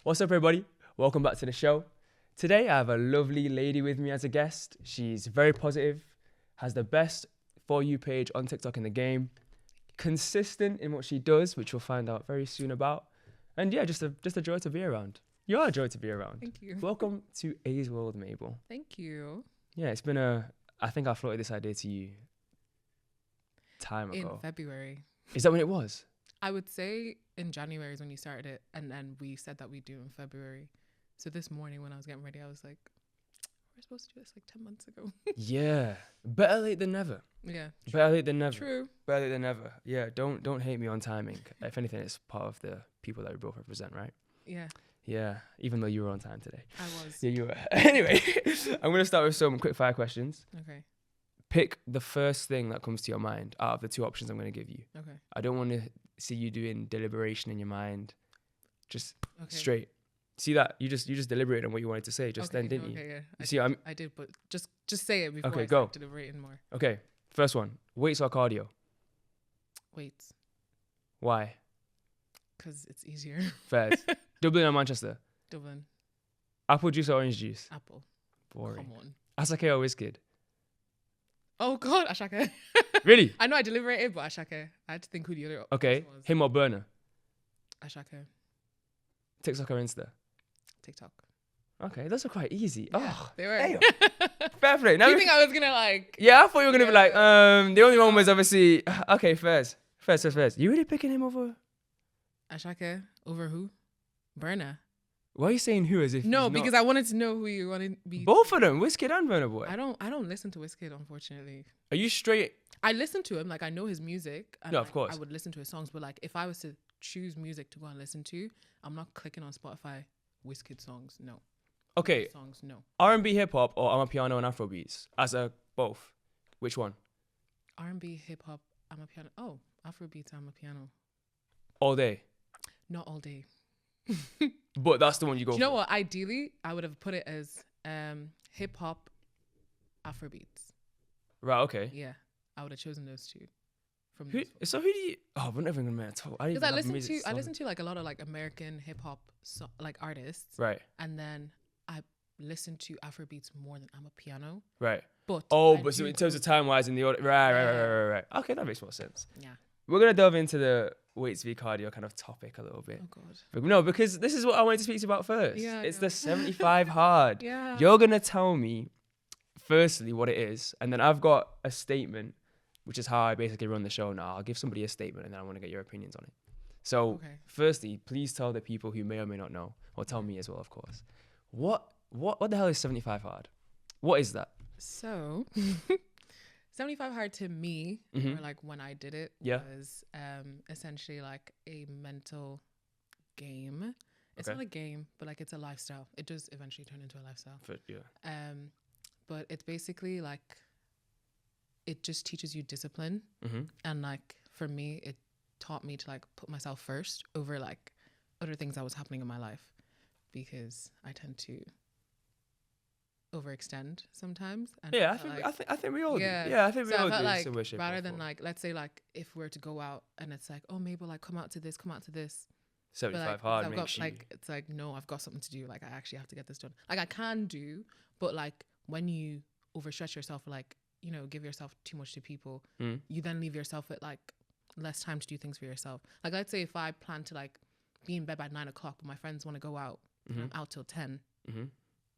What's up, everybody? Welcome back to the show. Today, I have a lovely lady with me as a guest. She's very positive, has the best For You page on TikTok in the game, consistent in what she does, which we'll find out very soon about. And yeah, just a joy to be around. You are a joy to be around. Thank you. Welcome to A's World, Mabel. Thank you. Yeah, it's been I think I floated this idea to you time ago. In February. Is that when it was? I would say in January is when you started it, and then we said that we do in February. So this morning when I was getting ready, I was like, we're supposed to do this like 10 months ago. Yeah. Better late than never. Yeah. Better late than never. True. Better late than never. Yeah, don't hate me on timing. If anything, it's part of the people that we both represent, right? Yeah. Yeah, even though you were on time today. I was. Yeah, you were. Anyway, I'm going to start with some quick fire questions. Okay. Pick the first thing that comes to your mind out of the two options I'm going to give you. Okay. I don't want to see you doing deliberation in your mind. Just Okay. straight. See that? You just deliberated on what you wanted to say just then, didn't you? Okay, yeah. You see, I'm... I did, but just say it before Okay, I go. start deliberating more. Okay, first one. Weights or cardio? Wait, Why? because it's easier. Fairs. Dublin or Manchester? Dublin. Apple juice or orange juice? Apple. Boring. Come on. Asake or Wizkid? Oh, God. Ashake. Really? I know I deliberated, but Ashake. I had to think who the other Okay. option was. Him or burner? Ashake. TikTok or Insta? TikTok. Okay, those are quite easy. Yeah, Oh, they were. damn. Fair play. Now Do you think I was gonna like? yeah, I thought you were gonna be like, Yeah. the only one was obviously okay, Fairs. You really picking him over? Ashake over who? Burner. Why are you saying who as if No, he's not? because I wanted to know who you wanted to be. Both of them, Wizkid and Burner Boy. I don't listen to Wizkid, unfortunately. Are you straight? I listen to him, like I know his music. And No, of like, course. I would listen to his songs, but like if I was to choose music to go and listen to, I'm not clicking on Spotify Wizkid songs. No. Okay, Songs, no. R&B, hip hop, or Amapiano and Afrobeats as a both. Which one? R&B, hip hop, I'm a piano. Oh, Afrobeats, I'm a piano. All day. Not all day. But that's the one you go Do for. you know what? Ideally, I would have put it as hip hop, Afrobeats. Right. Okay. Yeah, I would have chosen those two. From Who do you? Oh, we're never gonna make a talk. because I listen to like a lot of like American hip hop like artists, Right. and then I listen to Afrobeats more than I'm a piano. Right. But Oh, I but so do in terms go- of time wise in the order, right. Yeah. Okay, that makes more sense. yeah. We're gonna delve into the weights v cardio kind of topic a little bit. Oh God. But no, because this is what I wanted to speak to you about first. Yeah, I It's know. the 75 hard. Yeah. You're gonna tell me firstly what it is, and then I've got a statement, which is how I basically run the show now. I'll give somebody a statement, and then I want to get your opinions on it. So, Okay. firstly, please tell the people who may or may not know, or tell me as well, of course. What the hell is 75 hard? What is that? So, 75 hard to me, Mhm. or like when I did it, Yeah. was essentially like a mental game. It's Okay. not a game, but like it's a lifestyle. It does eventually turn into a lifestyle. Yeah. But it's basically like it just teaches you discipline, Mhm. and like for me, it taught me to like put myself first over like other things that was happening in my life, because I tend to overextend sometimes. And Yeah, felt I think we all Yeah. do. Yeah, I think we so I all felt do. like some way, shape, or rather than form. like, let's say like if we're to go out and it's like, oh, Mabel, like come out to this, but 75 like, hard I've makes got, you. like it's like, no, I've got something to do, like I actually have to get this done. Like I can do, but like when you overstretch yourself, like, you know, give yourself too much to people, Mm. you then leave yourself with like less time to do things for yourself. Like let's say if I plan to like be in bed by 9 o'clock, but my friends want to go out and I'm out till 10, Mhm.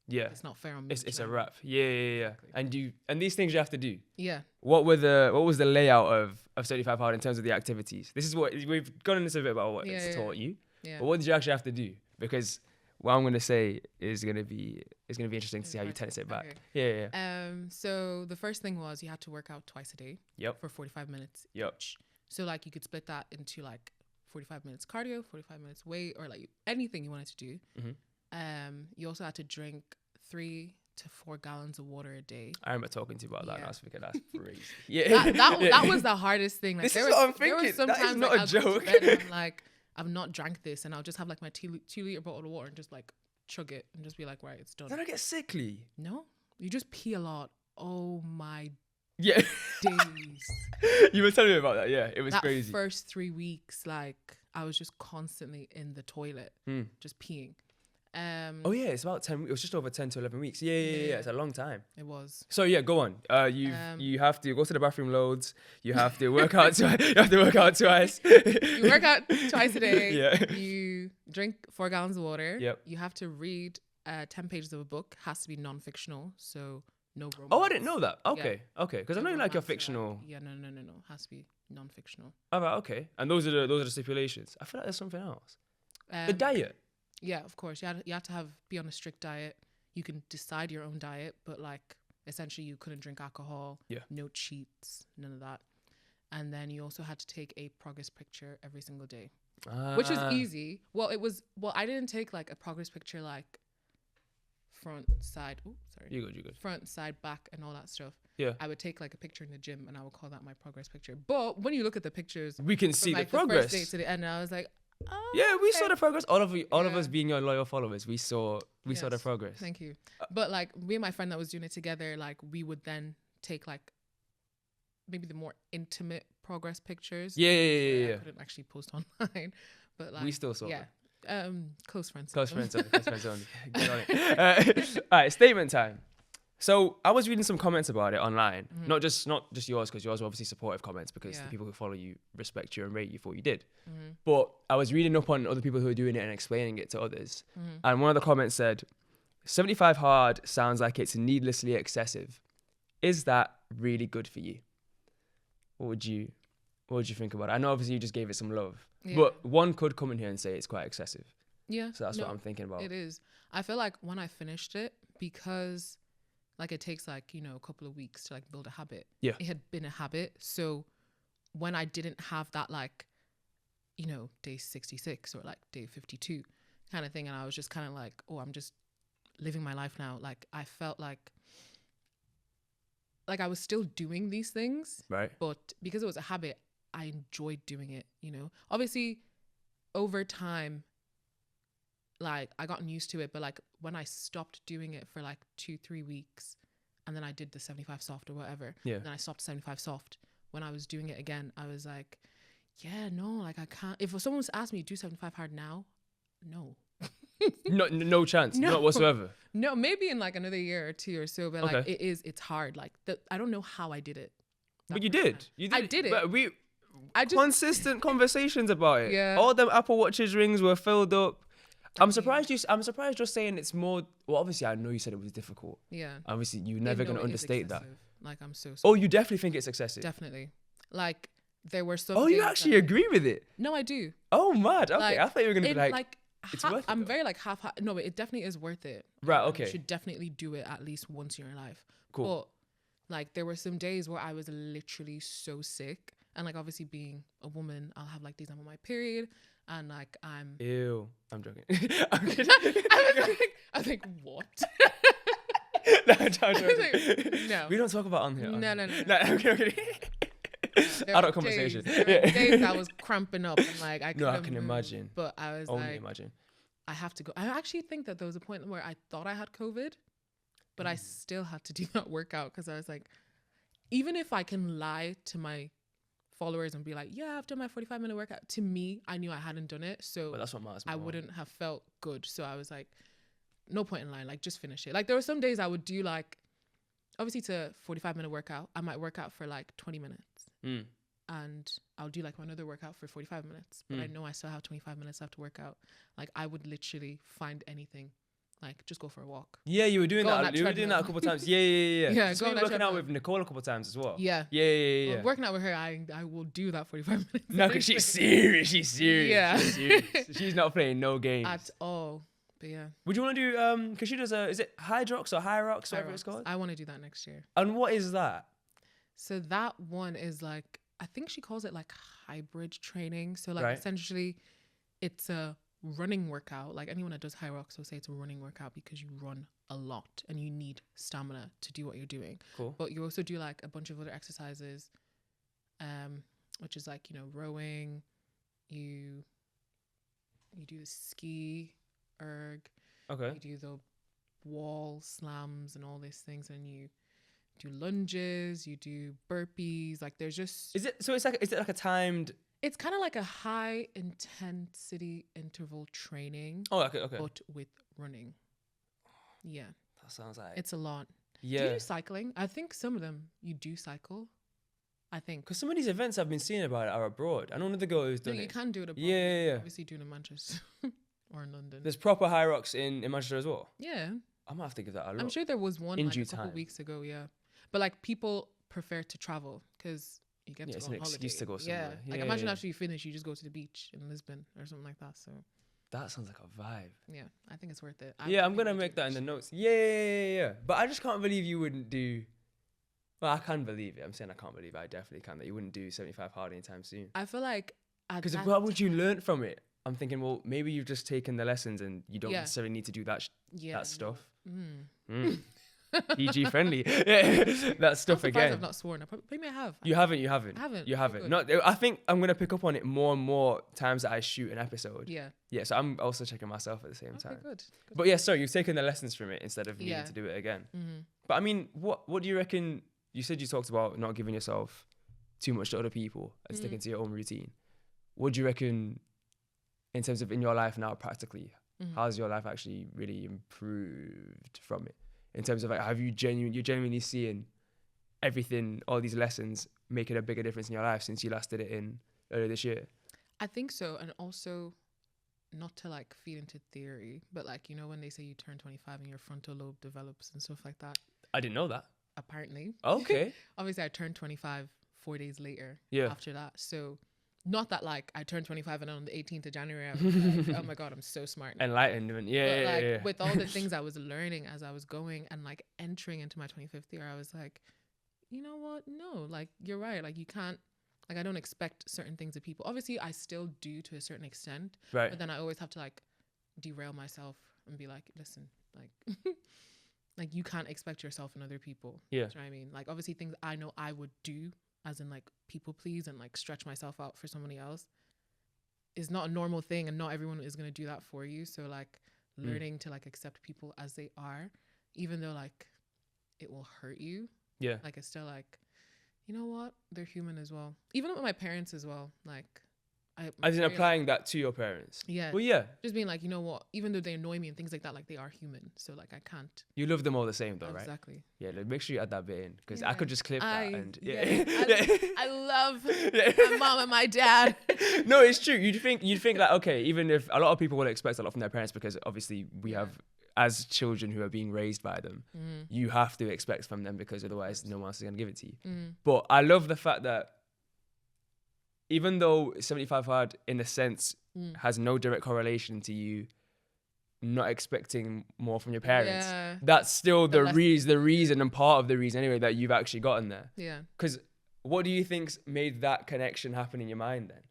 Yeah. it's not fair on me. It's do a you know? wrap. Yeah. Exactly. And these things you have to do. Yeah. What was the layout of 75 hard in terms of the activities? This is what we've gone into a bit about what it's taught you. Yeah. But what did you actually have to do? Because what I'm gonna say is gonna be interesting to see how you tense it back. Okay. Yeah. So the first thing was you had to work out twice a day. Yep. For 45 minutes. Yep. Each. So like you could split that into like 45 minutes cardio, 45 minutes weight, or like anything you wanted to do. Mhm. You also had to drink 3 to 4 gallons of water a day. I remember talking to you about that, and I Yeah. was thinking that's crazy. Yeah. That was the hardest thing. Like, This there is what I'm was- there thinking. was That is sometimes, not like, a I'll go to joke. bed and I'm like, I've not drank this, and I'll just have like my 2-liter bottle of water and just like chug it and just be like, right, it's done. Then I get sickly. No, you just pee a lot. Oh my Yeah. days. You were telling me about that. Yeah, it was That crazy. first 3 weeks, like I was just constantly in the toilet, just peeing. Oh yeah, it's about 10. It was just over 10 to 11 weeks. Yeah. It's a long time. It was. So yeah, go on. You have to go to the bathroom loads. You have to work out. You have to work out twice. You work out twice a day. Yeah. You drink 4 gallons of water. Yep. You have to read 10 pages of a book. Has to be non-fictional, so no romance. Oh, I didn't know that. Okay. Because I know you like your fictional. Yeah, no. Has to be non-fictional. Oh, right, okay. And those are the stipulations. I feel like there's something else. The diet. Yeah, of course. You had to be on a strict diet. You can decide your own diet, but like essentially you couldn't drink alcohol. Yeah. No cheats, none of that. And then you also had to take a progress picture every single day, which was easy. Well, I didn't take like a progress picture like front, side. Oh, sorry. You good. Front, side, back, and all that stuff. Yeah. I would take like a picture in the gym, and I would call that my progress picture. But when you look at the pictures, We can see like the progress. first day to the end, I was like, oh, Yeah, we okay. saw the progress. All of us being your loyal followers, we saw the Yes. progress. Thank you. But like me and my friend that was doing it together, like we would then take like maybe the more intimate progress pictures. Yeah. I couldn't actually post online, but like We still saw yeah. Close friends. Close friends only. Get on it. All right, statement time. So I was reading some comments about it online, not just yours, because yours were obviously supportive comments, because the people who follow you respect you and rate you for what you did. But I was reading up on other people who are doing it and explaining it to others, and one of the comments said, 75 hard sounds like it's needlessly excessive. Is that really good for you? What would you think about it? I know obviously you just gave it some love, but one could come in here and say it's quite excessive. Yeah. So that's what I'm thinking about. It is. I feel like when I finished it, because like it takes like, a couple of weeks to like build a habit. Yeah. It had been a habit. So when I didn't have that like, day 66 or like day 52 kind of thing, and I was just kind of like, oh, I'm just living my life now. Like I felt like I was still doing these things. Right. But because it was a habit, I enjoyed doing it, Obviously, over time, like I gotten used to it, but like when I stopped doing it for like 2-3 weeks, and then I did the 75 soft or whatever, Yeah. then I stopped 75 soft. When I was doing it again, I was like, yeah, no, like I can't. If someone was to ask me, do 75 hard now? No. No chance. No. Not whatsoever. No, maybe in like another year or 2 or so, but like Okay. it's hard. Like I don't know how I did it. But you did. I did it. But I just consistent conversations about it. Yeah. All them Apple Watches rings were filled up. I'm surprised you're saying it's more. Well, obviously I know you said it was difficult. Yeah. Obviously you're never No, gonna it is understate that. excessive. Like I'm so sorry. Oh, you definitely think it's excessive. Definitely. Like there were some. Oh, you days actually that- agree with it. No, I do. Oh, mad. Okay, Like, I thought you were gonna be like it's worth it, I'm though. very like half. No, but it definitely is worth it. Right, And okay. You should definitely do it at least once in your life. Cool. But like there were some days where I was literally so sick, and like obviously being a woman, I'll have like days I'm on my period, and like I'm. Ew. I'm joking. I was like, what? No, I'm joking. No. We don't talk about on here. No. Okay. There Adult were conversation. Days, there were days I was cramping up and like I couldn't No, I can move, imagine. But I was Only like, imagine. I have to go. I actually think that there was a point where I thought I had COVID, but I still had to do that workout because I was like, even if I can lie to my followers and be like, yeah, I've done my 45-minute workout. To me, I knew I hadn't done it, so But that's what matters. I more. wouldn't have felt good. So I was like, no point in lying. Like, just finish it. Like, there were some days I would do like, obviously, to 45-minute workout, I might work out for like 20 minutes. And I'll do like another workout for 45 minutes. But I know I still have 25 minutes left to work out. Like I would literally find anything. Like just go for a walk. Yeah, you were doing Go on that. that You were doing that a treadmill. couple of times. Yeah. Yeah, So go you on were that working out treadmill. with Nicole a couple of times as well. Yeah. Yeah. Well, working out with her, I will do that 45 minutes. No, because she's serious. Yeah. She's serious. She's not playing no games. At all. But yeah. Would you want to do, because she does is it Hydrox or Hyrox, whatever it's called? I want to do that next year. And what is that? So that one is like, I think she calls it like hybrid training. So like Right. essentially it's a running workout. Like anyone that does Hyrox will say it's a running workout because you run a lot and you need stamina to do what you're doing. Cool. But you also do like a bunch of other exercises, which is like, rowing, you do the ski, erg, Okay. you do the wall slams and all these things, and you do lunges, you do burpees. Like there's just Is it like a timed? it's kind of like a high intensity interval training, Oh, okay. but with running. Yeah. That sounds like It's a lot. Do yeah. you do cycling? I think some of them you do cycle. I think. Because some of these events I've been seeing about it are abroad. I know another girl who's No, done you it. can do it abroad. Yeah. Obviously, do it in Manchester or in London. There's proper high rocks in Manchester as well. Yeah. I might have to give that a look. I'm sure there was one In like due a couple time. weeks ago. Yeah. But like people prefer to travel because you get to It's go an on holiday. excuse to go Yeah. somewhere. Like Yeah, imagine yeah. after you finish, you just go to the beach in Lisbon or something like that. So That sounds like a vibe. yeah, I think it's worth it. Yeah, I'm gonna make that in the notes. Yeah. But I just can't believe you wouldn't do. Well, I can believe it. I'm saying I can't believe it. I definitely can. That you wouldn't do 75 hard anytime soon. I feel like Because what would you learn from it? I'm thinking, well, maybe you've just taken the lessons and you don't Yeah. necessarily need to do that that stuff. Mm. PG friendly. That stuff I'm surprised again. I've not sworn. Maybe I have. You haven't. I haven't. You Okay, haven't. good. Not. I think I'm gonna pick up on it more and more times that I shoot an episode. Yeah. Yeah. So I'm also checking myself at the same Okay, time. good. But yeah, sorry, you've taken the lessons from it instead of needing Yeah. to do it again. Mm-hmm. But I mean, what do you reckon? You said you talked about not giving yourself too much to other people and sticking to your own routine. What do you reckon in terms of in your life now practically? Mm-hmm. How's your life actually really improved from it? In terms of like, have you're genuinely seeing everything, all these lessons making a bigger difference in your life since you last did it in earlier this year? I think so, and also not to like feed into theory, but like you know when they say you turn 25 and your frontal lobe develops and stuff like that. I didn't know that. Apparently. Okay. Obviously, I turned 25 4 days later. Yeah. After that, so not that like I turned 25 and on the 18th of January, I was like, oh my god, I'm so smart now. Enlightenment. But Yeah, like yeah. with all the things I was learning as I was going and like entering into my 25th year, I was like, you know what? No, like you're right. Like you can't. Like I don't expect certain things of people. Obviously, I still do to a certain extent. Right. But then I always have to like derail myself and be like, listen, like, like you can't expect yourself in other people. Yeah. Do you know what I mean? Like obviously things I know I would do as in like people please and like stretch myself out for somebody else is not a normal thing and not everyone is going to do that for you. So like learning to like accept people as they are, even though like it will hurt you. Yeah. Like it's still like, you know what? They're human as well. Even with my parents as well. Like As in applying that to your parents. Yeah. Well, yeah. Just being like, you know what? Even though they annoy me and things like that, like they are human. So like I can't. You love them all the same though, right? Exactly. Yeah, like, make sure you add that bit in because I Yeah. could just clip that and I love my mom and my dad. No, it's true. You'd think that okay, even if a lot of people would expect a lot from their parents because obviously we have as children who are being raised by them, you have to expect from them because otherwise no one else is gonna give it to you. But I love the fact that even though 75 hard in a sense has no direct correlation to you not expecting more from your parents, that's still the reason and part of the reason anyway that you've actually gotten there. Yeah. Because what do you think's made that connection happen in your mind then?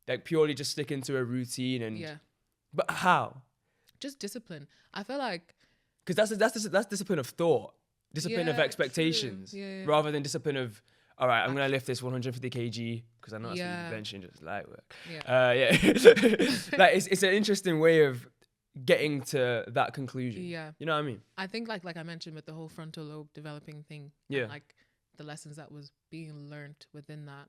Like purely just sticking to a routine and but how? Just discipline. I feel like because that's discipline of thought, discipline of Yeah, expectations, true. Yeah. rather than discipline of all right, I'm gonna lift this 150 kg because I know that's what Yeah. you're benching, just light work. Yeah. Like it's an interesting way of getting to that conclusion. Yeah. You know what I mean? I think like I mentioned with the whole frontal lobe developing thing. Yeah. And like the lessons that was being learned within that.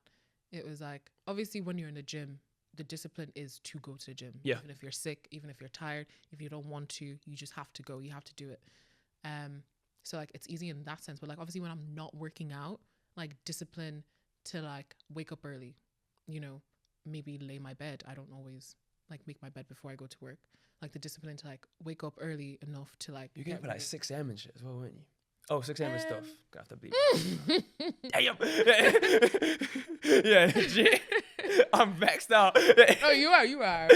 It was like obviously when you're in the gym, the discipline is to go to the gym. Yeah. Even if you're sick, even if you're tired, if you don't want to, you just have to go. You have to do it. So like it's easy in that sense. But like obviously when I'm not working out, like discipline to like wake up early, you know, maybe lay my bed. I don't always like make my bed before I go to work. Like the discipline to like wake up early enough to like You get up at like 6 a.m. and shit as well, weren't you? Oh, 6 a.m. and stuff. Gonna have to bleep. Damn. Yeah, legit. I'm vexed out. Oh, you are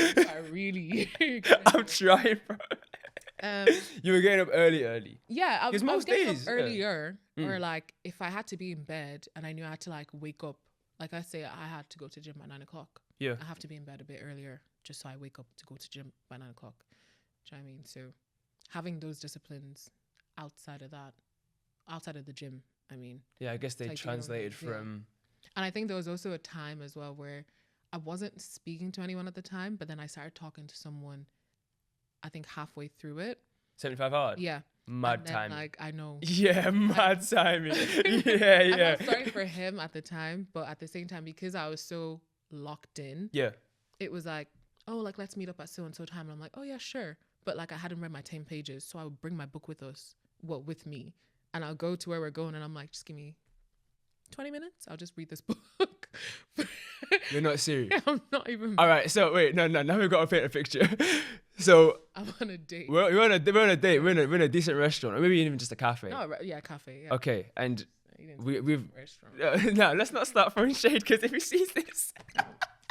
really. I'm trying, bro. You were getting up early. Yeah, I was most getting days, up earlier, yeah. or like if I had to be in bed and I knew I had to like wake up, like I say, I had to go to the gym at 9 o'clock. Yeah. I have to be in bed a bit earlier just so I wake up to go to gym by 9 o'clock. Do you know what I mean? So having those disciplines outside of that, outside of the gym, I mean. Yeah, I guess they like, translated you know, from. And I think there was also a time as well where I wasn't speaking to anyone at the time, but then I started talking to someone, I think halfway through it. 75 hard. Yeah. Mad timing. Like I know. Yeah, mad timing. Yeah. I felt sorry for him at the time, but at the same time, because I was so locked in, Yeah. it was like, oh, like let's meet up at so and so time. And I'm like, oh yeah, sure. but like I hadn't read my 10 pages, so I would bring my book with me, and I'll go to where we're going, and I'm like, just give me 20 minutes. I'll just read this book. You're not serious. I'm not even. All right. So wait, no. Now we've got to paint a picture. So I'm on a date. we're on a date. We're in a decent restaurant, or maybe even just a cafe. No, yeah, cafe. Yeah. Okay, and we've restaurant. no. Let's not start throwing shade, because if he sees this,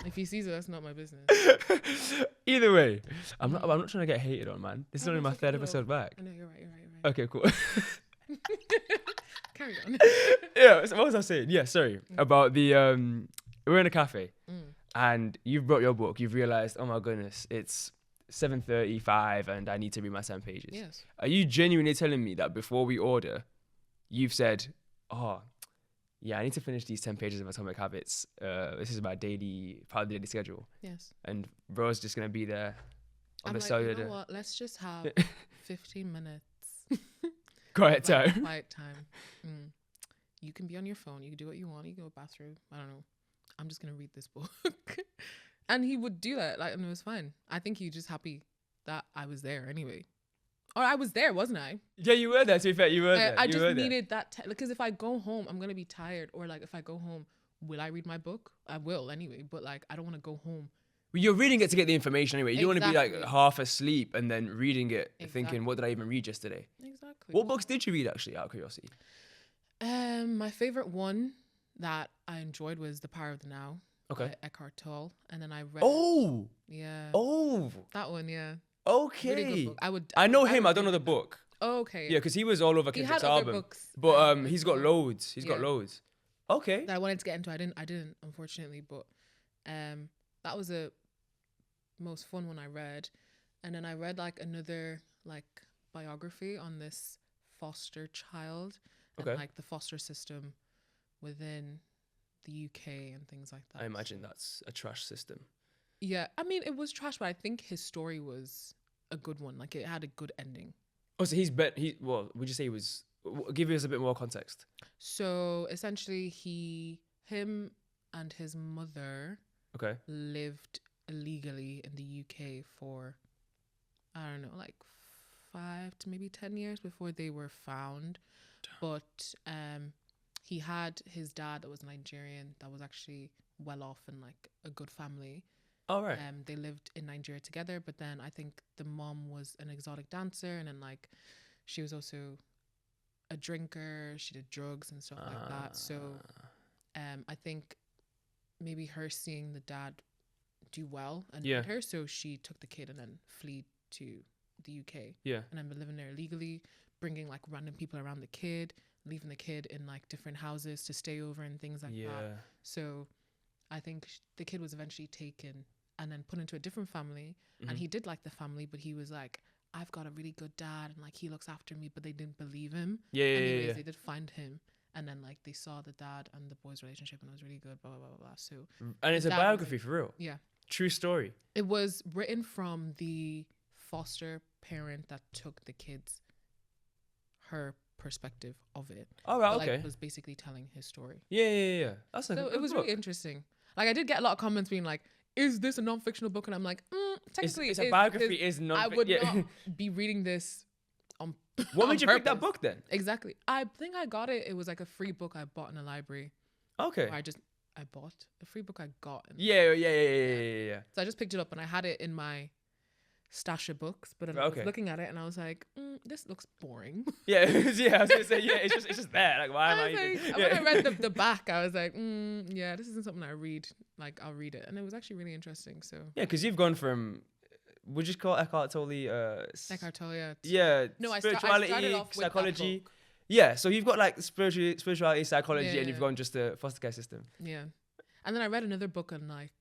if he sees it, that's not my business. either way, I'm not trying to get hated on, man. This is only my third okay, episode back. I know you're right. Okay, cool. Carry on. Yeah. So what was I saying? Yeah. Sorry about the we're in a cafe, and you've brought your book. You've realized, oh my goodness, it's 7:35 and I need to read my 10 pages. Yes. Are you genuinely telling me that before we order, you've said, oh, yeah, I need to finish these 10 pages of Atomic Habits. This is my part of the daily schedule. Yes. And bro's just going to be there on I'm the like, side you of know the... what? Let's just have 15 minutes. Quiet time. Quiet time. You can be on your phone. You can do what you want. You can go to the bathroom. I don't know. I'm just going to read this book. And he would do that, like, and it was fine. I think he was just happy that I was there anyway. Or I was there, wasn't I? Yeah, you were there, to be fair. You were there. I just needed that, because if I go home, I'm going to be tired. Or, like, if I go home, will I read my book? I will anyway. But, like, I don't want to go home. Well, you're reading it to get the information anyway. You don't want to be, like, Exactly. half asleep and then reading it thinking, what did I even read yesterday? Exactly. What books did you read, actually, out of curiosity? My favorite one that I enjoyed was The Power of the Now. Okay. By Eckhart Tolle. And then I read... Oh! Yeah. Oh! That one, yeah. Okay. Really good book. I know him. I would don't know read the that. book. Oh, okay. Yeah, because he was all over He Kendrick's had other album. books, But as he's got well. loads. He's got Yeah. loads. Okay. That I wanted to get into. I didn't, unfortunately. But that was a most fun one I read. And then I read like another like biography on this foster child. Okay. And like the foster system within the UK and things like that. I imagine that's a trash system. Yeah. I mean, it was trash, but I think his story was a good one. Like it had a good ending. Oh, so well, would you say he was... Give us a bit more context. So essentially him and his mother Okay. lived illegally in the UK for, I don't know, like 5 to maybe 10 years before they were found. But he had his dad that was Nigerian that was actually well off and like a good family. All right. They lived in Nigeria together, but then I think the mom was an exotic dancer, and then like she was also a drinker. She did drugs and stuff like that. So I think maybe her seeing the dad do well and Yeah. her, so she took the kid and then fled to the UK. Yeah. And then been living there illegally, bringing like random people around the kid, leaving the kid in like different houses to stay over and things like that. So I think the kid was eventually taken and then put into a different family. And he did like the family, but he was like, I've got a really good dad and like he looks after me, but they didn't believe him. Anyways, they did find him, and then like they saw the dad and the boy's relationship, and it was really good, blah blah blah blah. So And it's a that biography for real. yeah, True story. it was written from the foster parent that took the kids, her perspective of it. All right. But, Okay. like, was basically telling his story. Yeah. That's a So good it was book. really interesting. Like I did get a lot of comments being like, "Is this a non-fictional book?" And I'm like, technically, It's it a is, biography. because Is not. I would yeah. not be reading this on. What on made you pick that purpose. book then? Exactly. I think I got it. It was like a free book I bought in a library. Okay. Or I bought a free book I got. Yeah. So I just picked it up and I had it in my stash of books, but then I Okay. was looking at it and I was like, this looks boring. Yeah. Yeah. I was gonna say it's just there. Like why am I I was even? like, when I read the back, I was like, yeah, this isn't something I read. Like I'll read it, and it was actually really interesting. So Yeah, because you've gone from, would you call Eckhart Tolle? Eckhart Tolle, yeah. Yeah. No, I spirituality, started off with that psychology. book. Yeah, so you've got like spirituality, psychology, Yeah. and you've gone just the foster care system. Yeah. And then I read another book on like,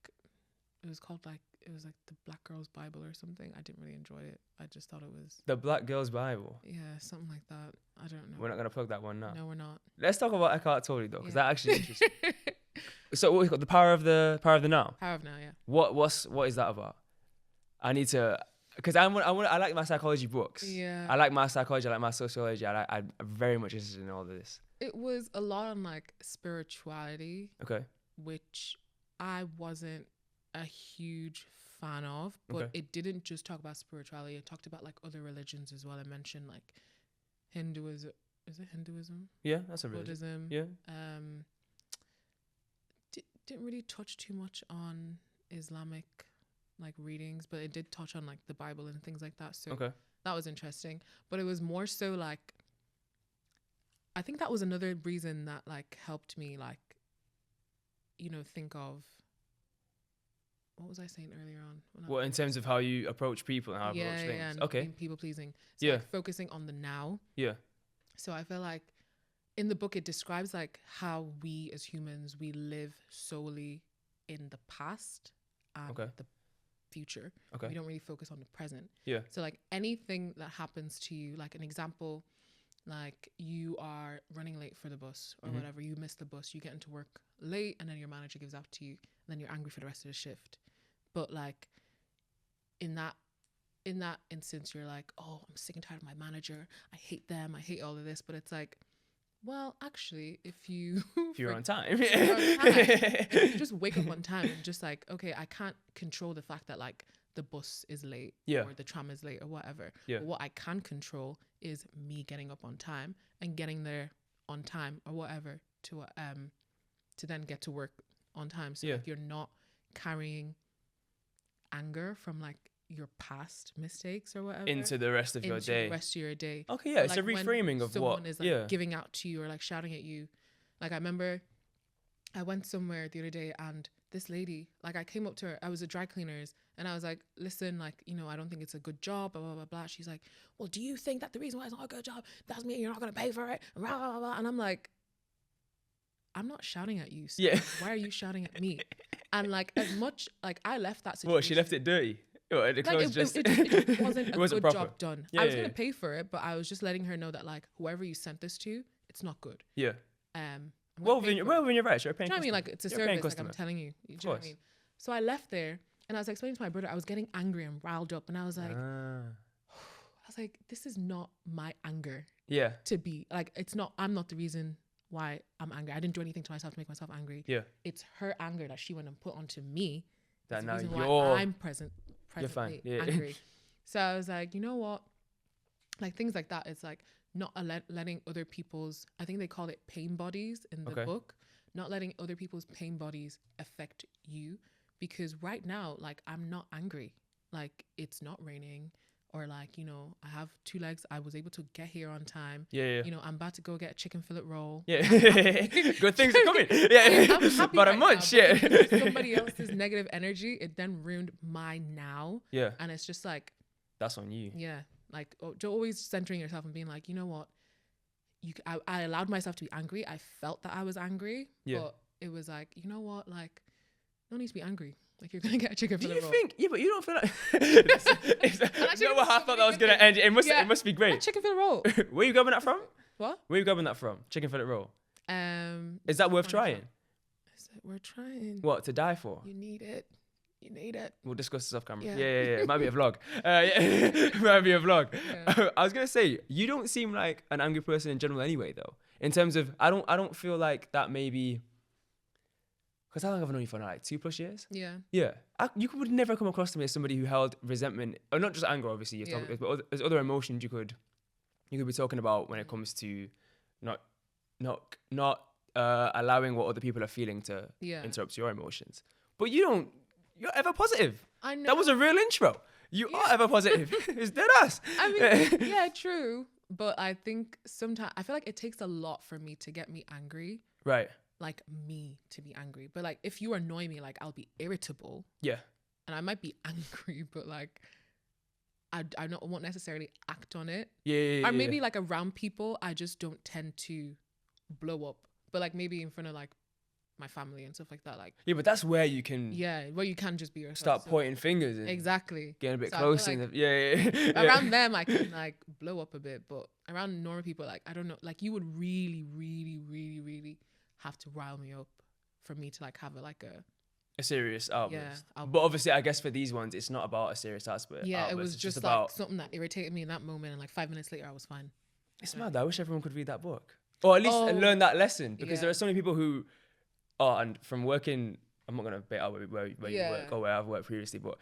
it was the Black Girl's Bible or something. I didn't really enjoy it. I just thought it was, The Black Girl's Bible. yeah, something like that. I don't know. We're not gonna plug that one now. No, we're not. Let's talk about Eckhart Tolle though, because Yeah. that actually interesting. So what we got? The power of the now. Power of Now, yeah. What is that about? I need to, because I like my psychology books. Yeah. I like my psychology. I like my sociology. I'm very much interested in all of this. It was a lot on like spirituality, Okay. which I wasn't a huge fan of, but Okay. it didn't just talk about spirituality. It talked about like other religions as well. It mentioned like Hinduism. Is it Hinduism? Yeah, that's a religion. Buddhism. Yeah. Didn't really touch too much on Islamic like readings, but it did touch on like the Bible and things like that. So Okay. that was interesting. But it was more so like, I think that was another reason that like helped me like, you know, think of, what was I saying earlier on? Well, in terms of how you approach people and how you approach things. and Okay. being people pleasing. So Yeah. like focusing on the now. Yeah. So I feel like in the book it describes like how we as humans, we live solely in the past and Okay. the future. Okay. We don't really focus on the present. Yeah. So like anything that happens to you, like an example, like you are running late for the bus or whatever, you miss the bus, you get into work late and then your manager gives up to you and then you're angry for the rest of the shift. But like in that instance, you're like, oh, I'm sick and tired of my manager. I hate them. I hate all of this. But it's like, well, actually, if you're on time. if you just wake up on time and just like, okay, I can't control the fact that like the bus is late or the tram is late or whatever. Yeah. But what I can control is me getting up on time and getting there on time or whatever to then get to work on time. So like you're not carrying anger from like your past mistakes or whatever into the rest of your day. The rest of your day. Okay, yeah, Or, it's like, a reframing of someone what is like giving out to you or like shouting at you. Like I remember I went somewhere the other day and this lady, like I came up to her, I was a dry cleaners and I was like, listen, like, you know, I don't think it's a good job, blah, blah, blah, blah. She's like, well, do you think that the reason why it's not a good job, doesn't mean you're not going to pay for it? Blah, blah, blah. And I'm like, I'm not shouting at you. So why are you shouting at me? And like as much, like I left that situation. What, she left it dirty? Well, it Like just it wasn't a good proper. job done. Yeah, I was gonna pay for it, but I was just letting her know that like whoever you sent this to, it's not good. Yeah. I'm Well, gonna pay for when you're right, you're paying. it. Do you know what I mean? Like it's a service. Like I'm customer. telling you. Do you know what I mean? So I left there and I was explaining to my brother. I was getting angry and riled up, and I was like, this is not my anger. Yeah. To be like, it's not. I'm not the reason why I'm angry. I didn't do anything to myself to make myself angry. Yeah. It's her anger that she went and put onto me. That now I'm presently angry. So I was like, you know what? Like things like that. It's like not letting other people's, I think they call it pain bodies in the book, not letting other people's pain bodies affect you. Because right now, like I'm not angry. Like it's not raining. Or like, you know, I have 2 legs. I was able to get here on time. Yeah. You know, I'm about to go get a chicken fillet roll. Yeah. Good things are coming. Yeah. I'm happy About right a month. now, Yeah. because somebody else's negative energy, it then ruined my now. Yeah. And it's just like, that's on you. yeah, like always centering yourself and being like, you know what? I allowed myself to be angry. I felt that I was angry. Yeah. But it was like, you know what? Like, no need to be angry. Like you're gonna get a chicken Do fillet you roll. think? Yeah, but you don't feel like. You know what? I thought that was gonna end. It must be A great. chicken fillet roll. Where you grabbing that from? What? Where you grabbing that from? Chicken fillet roll. Is Is that worth trying? We're trying. What, to die for? You need it. You need it. We'll discuss this off camera. Yeah. Yeah. It might be a vlog. It might be a vlog. Yeah. I was gonna say, you don't seem like an angry person in general anyway, though. In terms of, I don't feel like that maybe. Because how long have I known you for now? Like 2+ years? Yeah. Yeah. You would never come across to me as somebody who held resentment, or not just anger, obviously, but there's other emotions you could be talking about when it comes to not allowing what other people are feeling to interrupt your emotions. But you're ever positive. I know. That was a real intro. You are ever positive. It's dead ass. I mean, yeah, true. But I think sometimes, I feel like it takes a lot for me to get me angry. Right. Like me to be angry. But like if you annoy me, like I'll be irritable. Yeah. And I might be angry, but like I won't necessarily act on it. Yeah. Or maybe like around people, I just don't tend to blow up. But like maybe in front of like my family and stuff like that. Like yeah, but that's where you can where you can just be yourself. start pointing fingers and exactly getting a bit so closer. Like Yeah. around them I can like blow up a bit, but around normal people, like I don't know, like you would really, really, really, really have to rile me up for me to like have a serious outburst. Yeah, but obviously, I guess for these ones, it's not about a serious outburst. Yeah, it was it's just like about something that irritated me in that moment, and like 5 minutes later, I was fine. It's mad. I wish everyone could read that book, or at least learn that lesson, because there are so many people who, and from working, I'm not gonna bet out where you work or where I've worked previously, but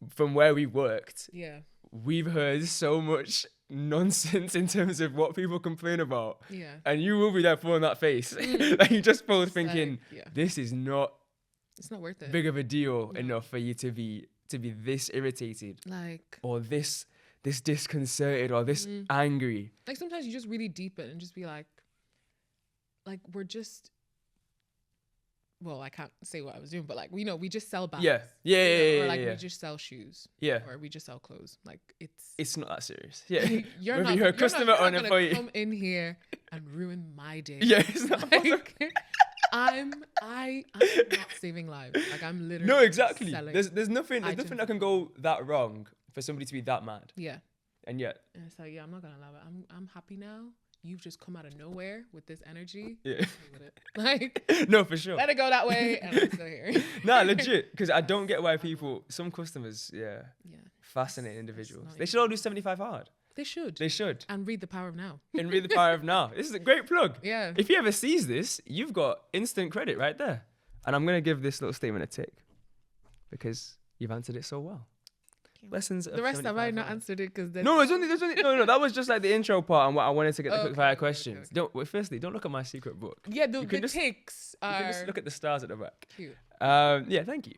from where we worked, Yeah. we've heard so much nonsense in terms of what people complain about. Yeah. And you will be there pulling that face. Like you just both It's thinking, like, yeah. this is not It's not worth it. big of a deal No. enough for you to be this irritated Like, or this disconcerted or this angry. like sometimes you just really deep it and just be like we're just, well, I can't say what I was doing, but like, we just sell bags. Yeah. Or like we just sell shoes. Yeah. Or we just sell clothes. Like It's not that serious. Yeah. you're Whether you're a customer or an gonna employee. come in here and ruin my day. Yeah, it's not Like, I'm not saving lives. Like I'm literally No, exactly. selling. There's nothing that can go that wrong for somebody to be that mad. Yeah. And yet. And it's like, yeah, I'm not gonna allow it. I'm happy now. You've just come out of nowhere with this energy. Yeah. With it. Like, No, for sure. let it go that way, and I'm still here. Nah, legit. Because I don't get why some customers, Yeah. fascinating individuals. not They should all do 75 hard. They should. They should. And read The Power of Now. And read The Power of Now. This is a great plug. Yeah. If you ever sees this, you've got instant credit right there. And I'm going to give this little statement a tick because you've answered it so well. Lessons of The rest have I 75 not hard. answered it because No, there's only no. That was just like the intro part and what I wanted to get the quick fire Okay, questions. okay. Don't firstly, don't look at my secret book. yeah, You the can just- ticks You can are just look at the stars at the back. cute. Yeah, thank you.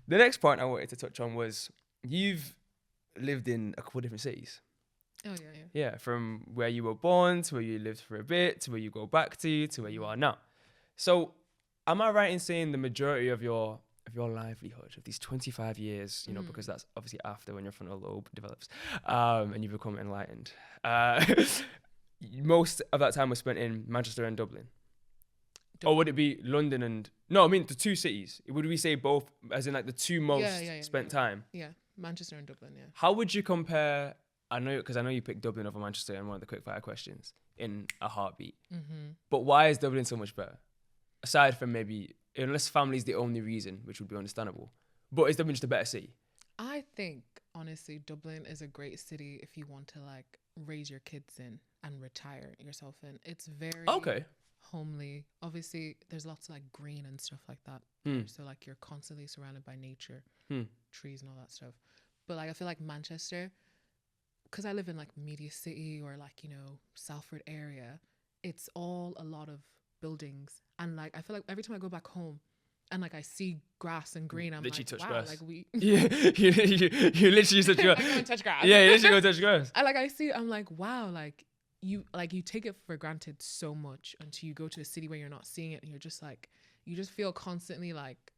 The next point I wanted to touch on was you've lived in a couple of different cities. Oh yeah, yeah. Yeah, from where you were born to where you lived for a bit to where you go back to where you are now. So, am I right in saying the majority of your livelihood of these 25 years, because that's obviously after when your frontal lobe develops, and you become enlightened. Most of that time was spent in Manchester and Dublin. Or would it be London and... No, I mean the two cities. Would we say both, as in like the two most spent time? Yeah, Manchester and Dublin, yeah. How would you compare... I know you picked Dublin over Manchester in one of the quickfire questions in a heartbeat. Mm-hmm. But why is Dublin so much better? Aside from maybe... Unless family's the only reason, which would be understandable. But is Dublin just a better city? I think, honestly, Dublin is a great city if you want to, like, raise your kids in and retire yourself in. It's very homely. Obviously, there's lots of, like, green and stuff like that. So, like, you're constantly surrounded by nature, trees and all that stuff. But, like, I feel like Manchester, because I live in, like, Media City or, like, Salford area, it's all a lot of buildings. And, like, I feel like every time I go back home, and like I see grass and green, I'm literally like, touch wow, grass. like we. Yeah, you literally touch grass. I go and touch grass. Yeah, you literally go touch grass. I see. I'm like, wow, like you take it for granted so much until you go to a city where you're not seeing it, and you're just like, you just feel constantly like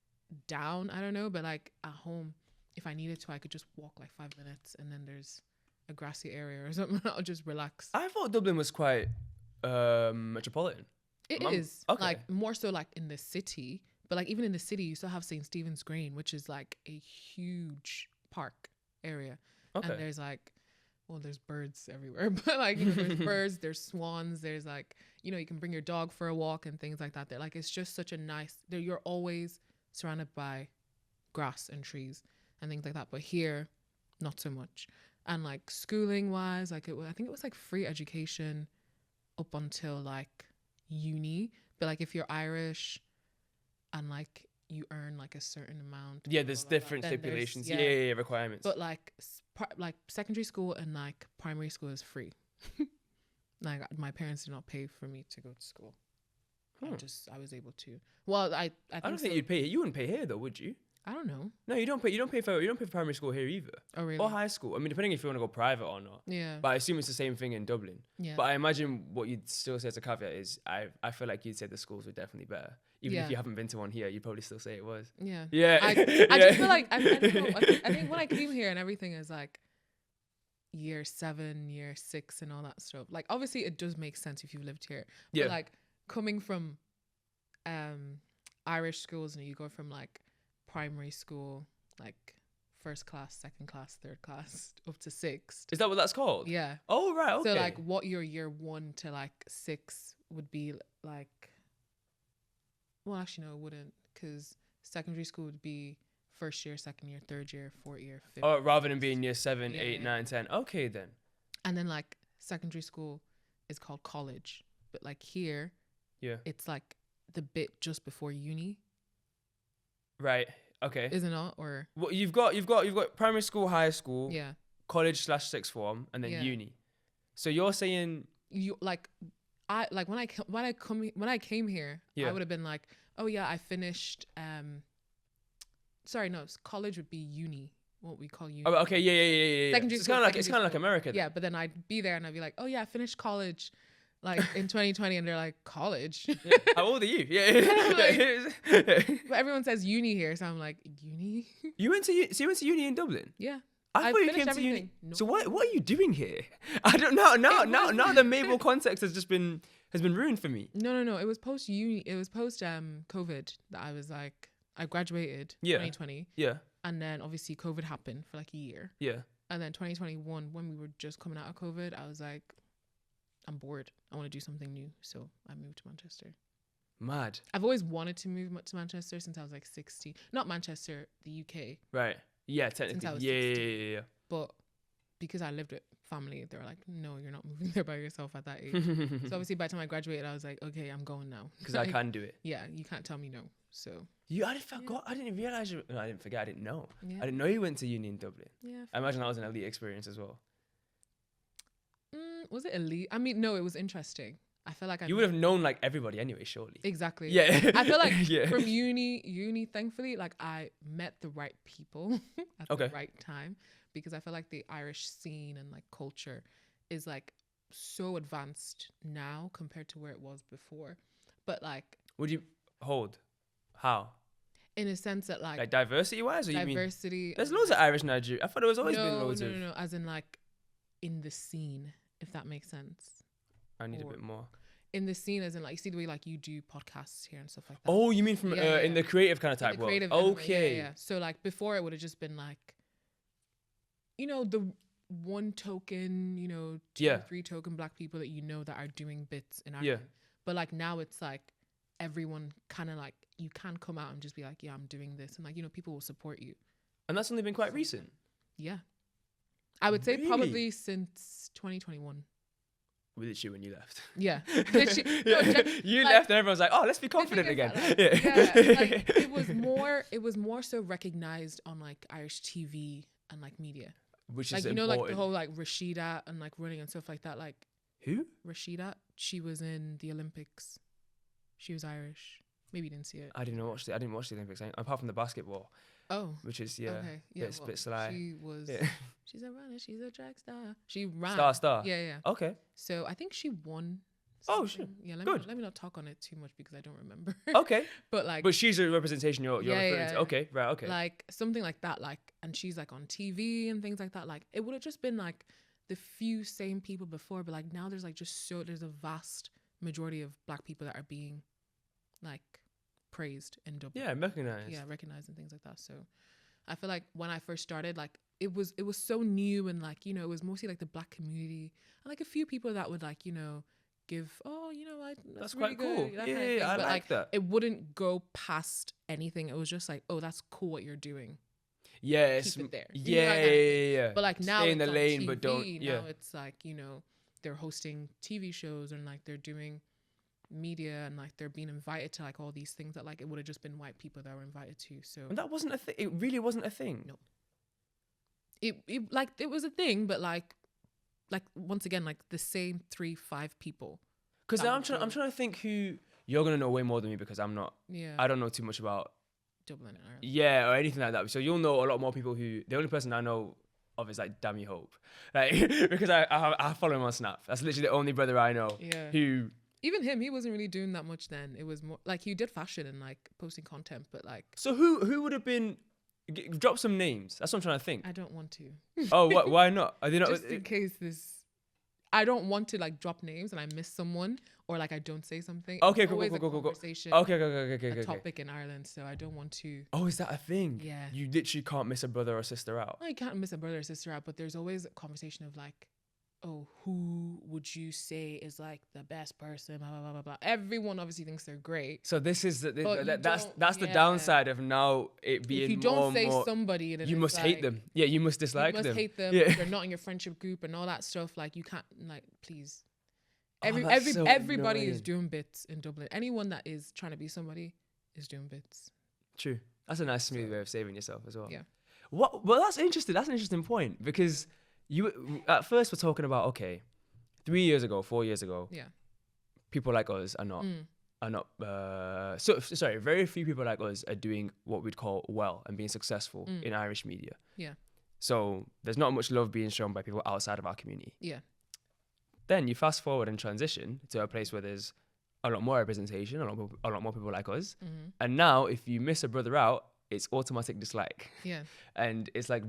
down. I don't know, but like at home, if I needed to, I could just walk like 5 minutes, and then there's a grassy area or something. I'll just relax. I thought Dublin was quite metropolitan. It is like more so like in the city. But like even in the city, you still have St. Stephen's Green, which is like a huge park area. Okay. And there's like, well, there's birds everywhere. But like there's birds, there's swans, there's like, you can bring your dog for a walk and things like that. They're like, it's just such a nice, you're always surrounded by grass and trees and things like that. But here, not so much. And like schooling wise, like I think it was like free education up until like uni. But like if you're Irish, and like you earn like a certain amount. Yeah, there's different stipulations. Yeah, requirements. But like secondary school and like primary school is free. Like my parents did not pay for me to go to school. I was able to. Well, I don't think you'd pay. You wouldn't pay here though, would you? I don't know. No, you don't pay. You don't pay for primary school here either. Oh really? Or high school. I mean, depending if you want to go private or not. Yeah. But I assume it's the same thing in Dublin. Yeah. But I imagine what you'd still say as a caveat is I feel like you'd say the schools were definitely better. Even if you haven't been to one here, you'd probably still say it was. Yeah. Yeah. I just feel like I don't know. I think when I came here and everything is like year 7, year 6 and all that stuff. Like obviously it does make sense if you've lived here. But like coming from Irish schools, and you go from like primary school, like 1st class, 2nd class, 3rd class up to 6th. Is that what that's called? Yeah. Oh right, okay. So like what your year 1 to like 6 would be like, well actually no it wouldn't, because secondary school would be 1st year, 2nd year, 3rd year, 4th year, 5th. Oh, rather than being year 7, 8, 9, 10. Okay then. And then like secondary school is called college, but like here, it's like the bit just before uni. Right. Okay. Is it not? Or Well, you've got primary school, high school, yeah, college / sixth form, and then Yeah. uni. So you're saying you like, I like when I came here, Yeah. I would have been like, oh yeah, I finished. Sorry, no, college would be uni. What we call uni. oh, okay, yeah. Secondary It's school, kind of like secondary America. Then. Yeah, but then I'd be there and I'd be like, oh yeah, I finished college, like in 2020, and they're like, college. Yeah. How old are you? Yeah. But everyone says uni here, so I'm like, uni? You went to uni in Dublin. Yeah. I thought you finished came to uni. everything. No. So what are you doing here? I don't know. Now the Mabel context has been ruined for me. No. It was post uni. It was post COVID that I was like, I graduated 2020. Yeah. And then obviously COVID happened for like a year. Yeah. And then 2021, when we were just coming out of COVID, I was like, I'm bored. I want to do something new. So I moved to Manchester. Mad. I've always wanted to move to Manchester since I was like 16. Not Manchester, the UK. Right. Yeah, Since I technically. was Yeah, 16. yeah. But because I lived with family, they were like, no, you're not moving there by yourself at that age. So obviously by the time I graduated, I was like, okay, I'm going now. Because I can do it. Yeah, you can't tell me no. So I forgot. I didn't realize. No, I didn't forget. I didn't know. yeah. I didn't know you went to uni in Dublin. Yeah. I imagine that was an elite experience as well. Was it elite? I mean, no, it was interesting. I feel like You would have known like everybody anyway, surely. Exactly. Yeah. I feel like Yeah. from uni, thankfully, like I met the right people at Okay. the right time, because I feel like the Irish scene and like culture is like so advanced now compared to where it was before. But like Would you hold? How? in a sense that like diversity wise, or you mean? diversity. There's loads of Irish Nigeria. I thought there was always been no, loads no, of. no, no, as in like in the scene, if that makes sense. I need a or- bit more. In the scene, as in like you see the way like you do podcasts here and stuff like that. Oh, you mean from Yeah, in the creative kind of In type the world? creative element, Okay. yeah. So like before, it would have just been like, you know, the one token, you know, two Yeah. or three token black people that you know that are doing bits in Ireland. Yeah. But like now it's like everyone kind of like, you can come out and just be like, yeah, I'm doing this, and like, you know, people will support you. And that's only been quite recent. Yeah, I would say Really? probably since 2021. Literally when you left. Yeah, literally, no, You like, left and everyone's like, oh, let's be the thing confident is again. that, like, Yeah. like, it was more so recognized on like Irish TV and like media. Which Like is you know, important. like the whole like Rashida and like running and stuff like that. Like Who? Rashida, she was in the Olympics. She was Irish. Maybe you didn't see it. I didn't watch the Olympics apart from the basketball, Oh, which is okay, yeah. bit, bit sly. She was. Yeah. She's a runner. She's a track star. She ran. Star. Yeah. Okay. So I think she won. Oh, something. sure. Yeah. Good. Let me not talk on it too much because I don't remember. Okay. But like. But she's a representation you're Yeah, referring yeah, to. yeah. Okay. Right. Okay. Like something like that, like, and she's like on TV and things like that. Like it would have just been like the few same people before, but like now there's like there's a vast majority of black people that are being like praised in Dublin. yeah, recognized. Yeah, recognized and things like that. So I feel like when I first started, like it was so new, and like, you know, it was mostly like the black community and like a few people that would like, you know, give, oh, you know, that's really quite cool. good, that Yeah, kind of thing. I But like that. it wouldn't go past anything. It was just like, oh, that's cool what you're doing. Yes. Keep it there. You know, Yeah, that kind of yeah. But like now Stay in it's the on lane, TV, but don't. Yeah. now it's like, you know, they're hosting TV shows and like they're doing media and like they're being invited to like all these things that like it would have just been white people that were invited to. So And that wasn't a thing. It really wasn't a thing. No. it like it was a thing, but like once again, like the same 3-5 people. Because That now would I'm go. trying to think who you're gonna know way more than me because I'm not. Yeah. I don't know too much about Dublin and Ireland. yeah or anything like that. So you'll know a lot more people who. The only person I know of is like Dammy Hope, like because I follow him on Snap. That's literally the only brother I know Yeah. who. Even him, he wasn't really doing that much then. It was more like he did fashion and like posting content, but like So who would have been? Drop some names. That's what I'm trying to think. I don't want to. Oh, what? Why not? Are they not? Just in case I don't want to like drop names and I miss someone or like I don't say something. Okay, It's cool, always cool, a cool, cool, cool. conversation, Okay. a topic in Ireland, so I don't want to. Oh, is that a thing? Yeah. You literally can't miss a brother or sister out. I can't miss a brother or sister out, but there's always a conversation of like, oh, who would you say is like the best person? Blah blah blah blah blah. Everyone obviously thinks they're great. So this is But you that's don't- the yeah. downside of now it being If you more don't and say more. somebody, then You it's must hate like, them. Yeah, you must dislike You must them. hate them. Yeah. They're not in your friendship group and all that stuff. Like you can't like please. Oh, that's so Everybody is annoying. doing bits in Dublin. Anyone that is trying to be somebody is doing bits. True. That's a nice smooth way of saving yourself as well. Yeah. What? Well, that's interesting. That's an interesting point because you at first were talking about, okay, 3 years ago, 4 years ago, Yeah. people like us are not sorry, very few people like us are doing what we'd call well and being successful in Irish media. Yeah. So there's not much love being shown by people outside of our community. Yeah. Then you fast forward and transition to a place where there's a lot more representation, a lot more people like us. And now if you miss a brother out, it's automatic dislike. Yeah. And it's like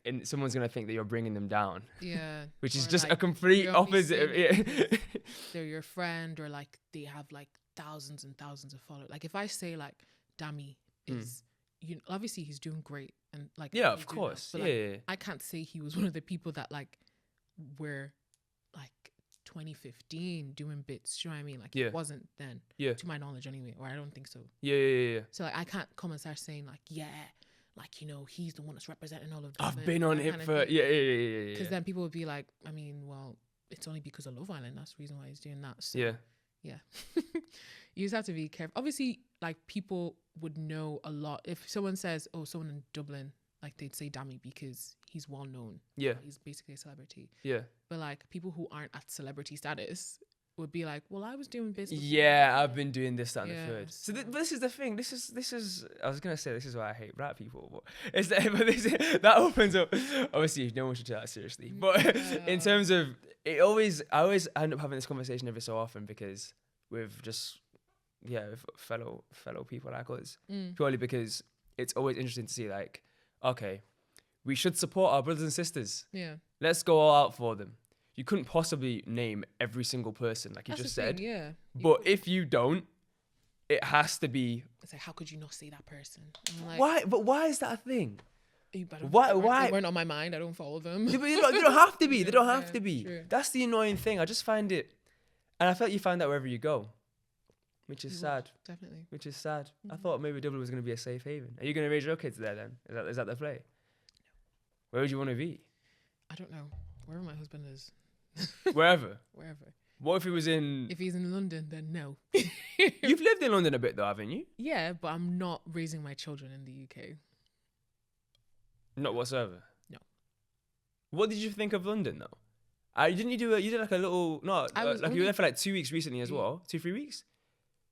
and someone's gonna think that you're bringing them down. Yeah. Which is Or, just like, a complete you're only opposite of seeing it. they're your friend, or like they have like thousands and thousands of followers. Like if I say like Dami is, you know, obviously he's doing great and like Yeah, he's of doing well, course. but, like, I can't say he was one of the people that like were like 2015 doing bits. Do you know what I mean? Like Yeah. it wasn't then. Yeah. To my knowledge, anyway, or I don't think so. Yeah. So like I can't come and start saying like, yeah, like, you know, he's the one that's representing all of them. I've been on him for yeah. Because then people would be like, I mean, well, it's only because of Love Island. That's the reason why he's doing that. So, yeah. You just have to be careful. Obviously, like people would know a lot. If someone says, oh, someone in Dublin, like they'd say Dami because he's well known. Yeah. He's basically a celebrity. Yeah. But like people who aren't at celebrity status would be like, well, I was doing business. Yeah, I've been doing this, that, and the Yeah, third. So but this is the thing. This is. I was gonna say this is why I hate rap people, but it's that. But that opens up. Obviously, no one should take that seriously. But in terms of I always end up having this conversation every so often because with just with fellow people like us, purely because it's always interesting to see like, okay, we should support our brothers and sisters. Yeah. Let's go all out for them. You couldn't possibly name every single person like you just said. Yeah. But if you don't, it has to be. It's like, how could you not say that person? I'm like, Why? But why is that a thing? Why? Why? They weren't on my mind. I don't follow them. They don't have to be. They don't have to be. True. That's the annoying thing. I just find it, and I felt you find that wherever you go, which is sad. Definitely. Which is sad. I thought maybe Dublin was going to be a safe haven. Are you going to raise your kids there then? Is that the play? Where would you want to be? I don't know. Wherever my husband is. Wherever. Wherever. What if he was in? If he's in London, then no. You've lived in London a bit though, haven't you? Yeah, but I'm not raising my children in the UK. Not whatsoever. No. What did you think of London though? Didn't you do? You did like a little. No, like you were there for like 2 weeks recently as well. 2-3 weeks.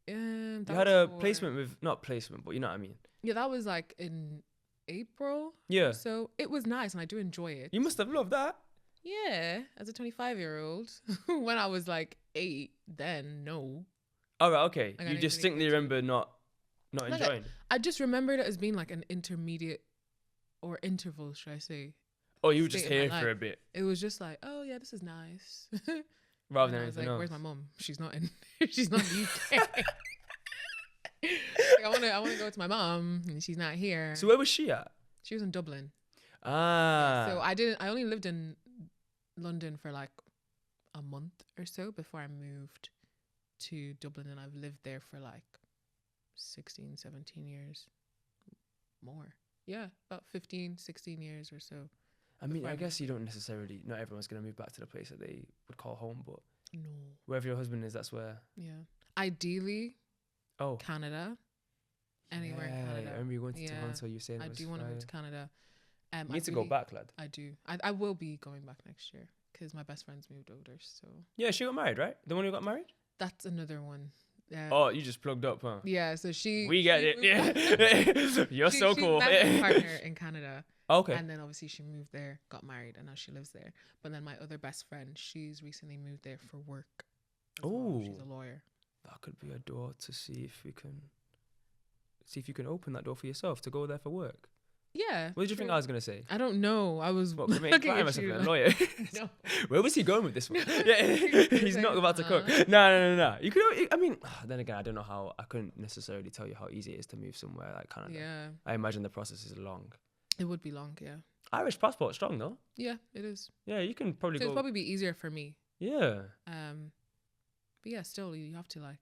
You had a placement with not placement, but you know what I mean. Yeah, that was like in April. Yeah. So it was nice, and I do enjoy it. You must have loved that. Yeah, as a 25-year-old, when I was like 8, then no. All right, okay. Like, You distinctly remember not enjoying. I just remembered it as being like an intermediate or interval, should I say? Oh, you were just state of here my for a life. bit, It was just like, oh yeah, this is nice. rather than I was anything like, else. where's my mom? She's not in. She's not in the UK. Like, I want to go to my mom, and she's not here. So where was she at? She was in Dublin. Ah. So I only lived in London for like a month or so before I moved to Dublin, and I've lived there for like 16, 17 years more. Yeah, about 15, 16 years or so. I mean, I guess you don't necessarily. Not everyone's gonna move back to the place that they would call home, but No. wherever your husband is, that's where. Yeah. Ideally, Oh. Canada. Anywhere in Yeah, Canada. I remember you went to Yeah. Toronto. You saying I it was do want to move fire. to Canada. You need to go back, lad. I do. I will be going back next year because my best friend's moved over. So Yeah, she got married, right? The one who got married. that's another one. Oh, you just plugged up, huh? Yeah. So she. We get she it. moved Yeah. You're so cool. She met her partner in Canada. Okay. And then obviously she moved there, got married, and now she lives there. But then my other best friend, she's recently moved there for work. as well. She's a Ooh. lawyer. That could be a door to see if you can open that door for yourself to go there for work. Yeah. What did you think I was gonna say? I don't know. I was What, looking I at must have you been a like- lawyer. No. Where was he going with this one? Yeah, he's not about to cook. No. You could. I mean, then again, I don't know how. I couldn't necessarily tell you how easy it is to move somewhere like Canada. Yeah. I imagine the process is long. It would be long, yeah. Irish passport strong though. Yeah, it is. Yeah, you can probably So go. it'd probably be easier for me. Yeah. But yeah, still you have to like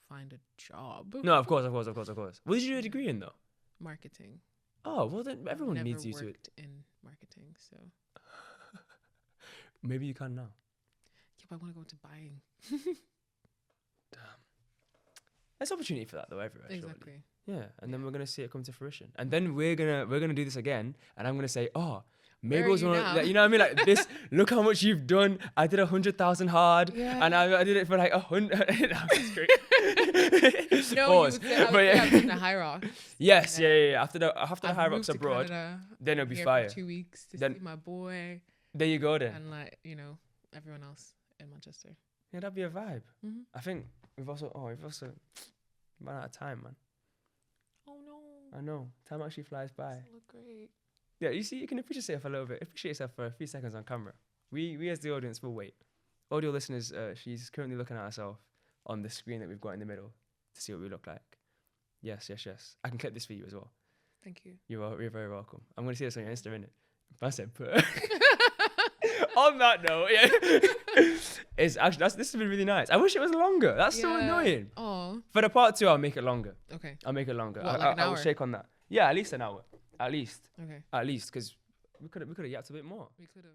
find a job. No, of course. What did you do a degree in though? Marketing. Oh well, then everyone Never needs you to it. worked in marketing, so Maybe you can now. yeah, but I want to go into buying. There's opportunity for that though everywhere. Exactly. Yeah, and then we're gonna see it come to fruition, and then we're gonna do this again, and I'm gonna say, oh, Where are Mabel's you one. now? Like, you know what I mean? Like this. Look how much you've done. I did 100,000 hard, Yeah. and I did it for like 100. That's great. No, Pause. you would say I would But say yeah. I've been to High Rock. Yes, Yeah. yeah. After the I've High moved Rocks to abroad, Canada. then it'll be Here fire. for 2 weeks to Then- see my boy There you go then. and like everyone else in Manchester. Yeah, that'd be a vibe. Mm-hmm. I think we've also run out of time, man. Oh no, I know. Time actually flies by. doesn't look great. Yeah, you see, you can appreciate yourself a little bit. Appreciate yourself for a few seconds on camera. We as the audience will wait. Audio listeners, she's currently looking at herself on the screen that we've got in the middle to see what we look like. Yes. I can clip this for you as well. Thank you. You're very welcome. I'm going to see this on your Insta, innit? I said, put. On that note, yeah. It's actually, this has been really nice. I wish it was longer. That's so annoying. Oh, For the part 2, I'll make it longer. okay. I'll make it longer. What, like an I'll hour? shake on that. Yeah, at least an hour. At least, Okay. because we could have yapped a bit more. We could have.